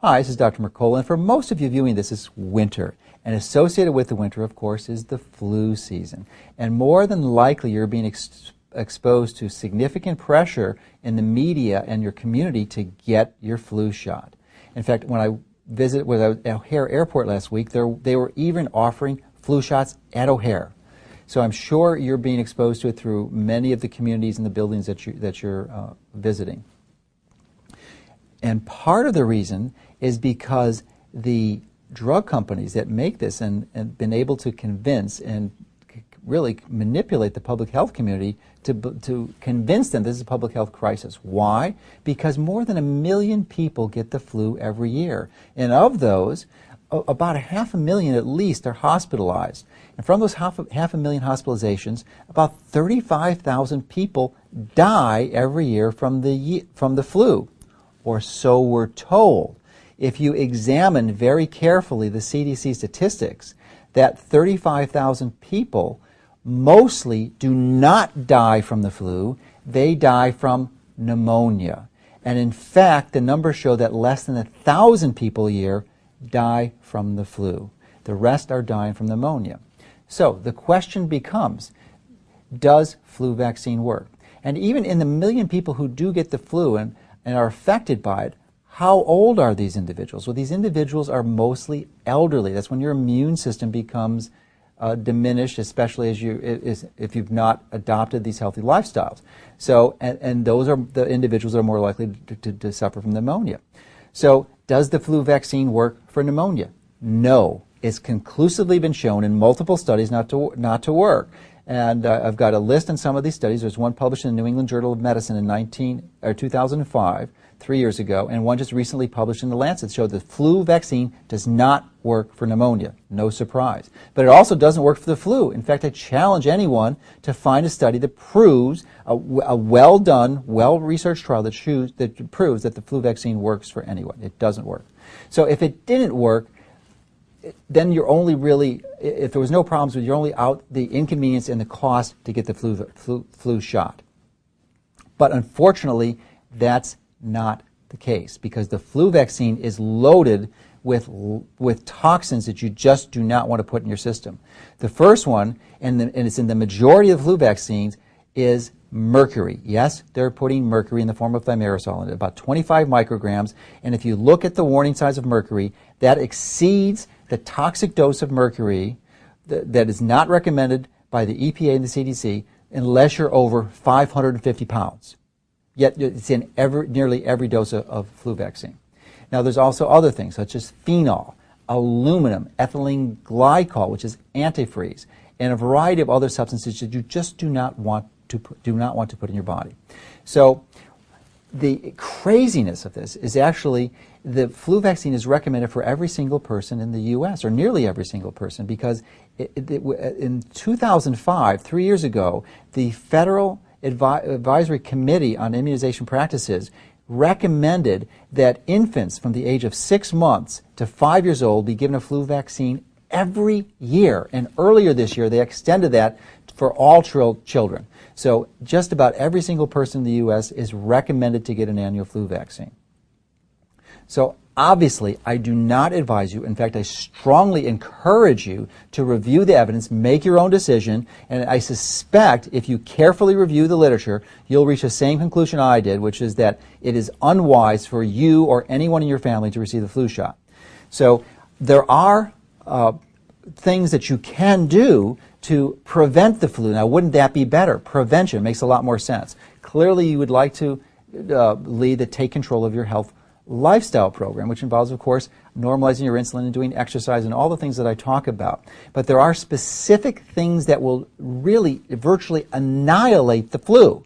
Hi, this is Dr. Mercola, and for most of you viewing this, it's winter. And associated with the winter, of course, is the flu season. And more than likely, you're being exposed to significant pressure in the media and your community to get your flu shot. In fact, when I visited at O'Hare Airport last week, they were even offering flu shots at O'Hare. So I'm sure you're being exposed to it through many of the communities and the buildings that you're visiting. And part of the reason is because the drug companies that make this and been able to convince and really manipulate the public health community to convince them this is a public health crisis. Why? Because more than 1 million people get the flu every year. And of those, about 500,000 at least are hospitalized. And from those half a million hospitalizations, about 35,000 people die every year from the flu, or so we're told. If you examine very carefully the CDC statistics, that 35,000 people mostly do not die from the flu, they die from pneumonia. And in fact, the numbers show that less than 1,000 people a year die from the flu. The rest are dying from pneumonia. So the question becomes, does flu vaccine work? And even in the 1 million people who do get the flu and are affected by it, how old are these individuals? Well, these individuals are mostly elderly. That's when your immune system becomes diminished, especially if you've not adopted these healthy lifestyles. So, and those are the individuals that are more likely to suffer from pneumonia. So, does the flu vaccine work for pneumonia? No. It's conclusively been shown in multiple studies not to work. And I've got a list in some of these studies. There's one published in the New England Journal of Medicine in 2005, 3 years ago, and one just recently published in The Lancet showed the flu vaccine does not work for pneumonia. No surprise. But it also doesn't work for the flu. In fact, I challenge anyone to find a study that proves, a well-done, well-researched trial that proves that the flu vaccine works for anyone. It doesn't work. So if it didn't work, then you're only really, if there was no problems with, you're only out the inconvenience and the cost to get the flu shot. But unfortunately, that's not the case, because the flu vaccine is loaded with toxins that you just do not want to put in your system. The first one, and it's in the majority of flu vaccines, is mercury. Yes, they're putting mercury in the form of thimerosal in it, about 25 micrograms. And if you look at the warning signs of mercury, that exceeds the toxic dose of mercury that is not recommended by the EPA and the CDC unless you're over 550 pounds. Yet it's in nearly every dose of flu vaccine. Now there's also other things such as phenol, aluminum, ethylene glycol, which is antifreeze, and a variety of other substances that you just do not want to put in your body. So the craziness of this is actually the flu vaccine is recommended for every single person in the U.S., or nearly every single person, because in 2005, 3 years ago, the Federal Advisory Committee on Immunization Practices recommended that infants from the age of 6 months to 5 years old be given a flu vaccine every year. And earlier this year, they extended that for all children. So just about every single person in the U.S. is recommended to get an annual flu vaccine. So obviously, I do not advise you. In fact, I strongly encourage you to review the evidence, make your own decision, and I suspect if you carefully review the literature, you'll reach the same conclusion I did, which is that it is unwise for you or anyone in your family to receive the flu shot. So there are things that you can do to prevent the flu. Now, wouldn't that be better? Prevention makes a lot more sense. Clearly, you would like to lead the Take Control of Your Health lifestyle program, which involves, of course, normalizing your insulin and doing exercise and all the things that I talk about. But there are specific things that will really virtually annihilate the flu.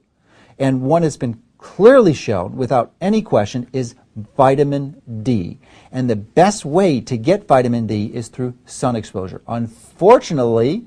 And one has been clearly shown, without any question, is vitamin D. And the best way to get vitamin D is through sun exposure. Unfortunately,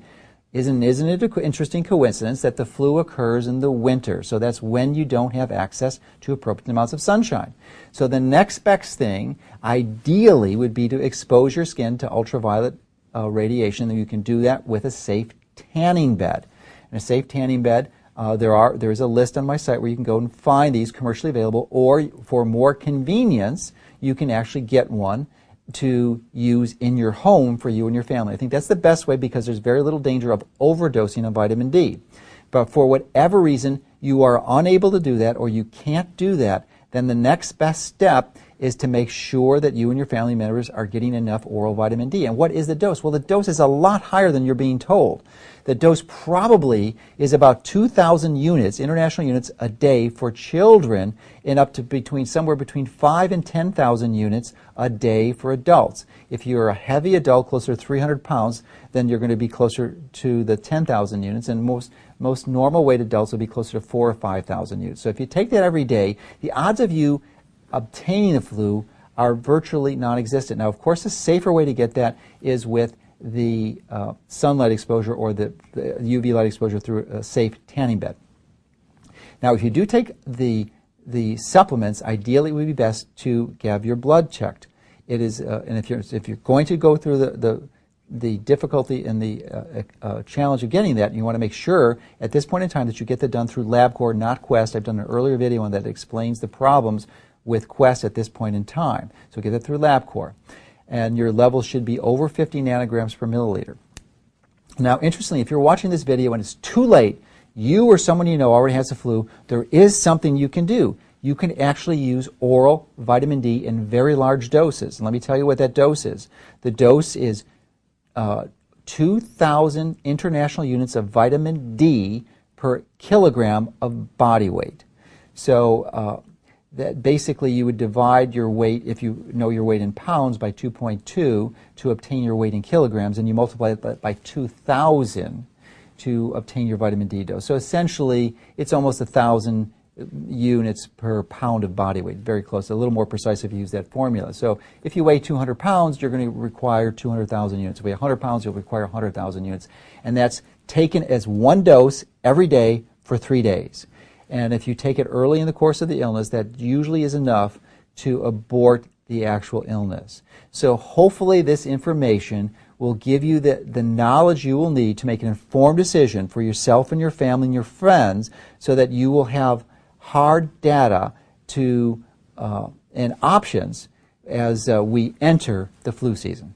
isn't it an interesting coincidence that the flu occurs in the winter? So that's when you don't have access to appropriate amounts of sunshine. So the next best thing, ideally, would be to expose your skin to ultraviolet radiation. And you can do that with a safe tanning bed. And a safe tanning bed, there is a list on my site where you can go and find these commercially available, or for more convenience, you can actually get one to use in your home for you and your family. I think that's the best way because there's very little danger of overdosing on vitamin D. But for whatever reason you are unable to do that or you can't do that, then the next best step is to make sure that you and your family members are getting enough oral vitamin D. And what is the dose? Well, the dose is a lot higher than you're being told. The dose probably is about 2,000 units, international units, a day for children, and up to somewhere between 5 and 10,000 units a day for adults. If you're a heavy adult, closer to 300 pounds, then you're going to be closer to the 10,000 units, and most normal weight adults will be closer to 4,000 or 5,000 units. So if you take that every day, the odds of you obtaining the flu are virtually non-existent. Now, of course, the safer way to get that is with the sunlight exposure or the UV light exposure through a safe tanning bed. Now, if you do take the supplements, ideally it would be best to have your blood checked. It is, and if you're going to go through the difficulty and the challenge of getting that, you want to make sure at this point in time that you get that done through LabCorp, not Quest. I've done an earlier video on that explains the problems with Quest at this point in time. So get that through LabCorp. And your levels should be over 50 nanograms per milliliter. Now, interestingly, if you're watching this video and it's too late, you or someone you know already has the flu, there is something you can do. You can actually use oral vitamin D in very large doses. And let me tell you what that dose is. The dose is 2,000 international units of vitamin D per kilogram of body weight. So that basically you would divide your weight, if you know your weight in pounds, by 2.2 to obtain your weight in kilograms, and you multiply it by 2,000 to obtain your vitamin D dose. So essentially, it's almost 1,000 units per pound of body weight, very close, a little more precise if you use that formula. So if you weigh 200 pounds, you're going to require 200,000 units. If you weigh 100 pounds, you'll require 100,000 units. And that's taken as one dose every day for 3 days. And if you take it early in the course of the illness, that usually is enough to abort the actual illness. So hopefully this information will give you the knowledge you will need to make an informed decision for yourself and your family and your friends so that you will have hard data to and options as we enter the flu season.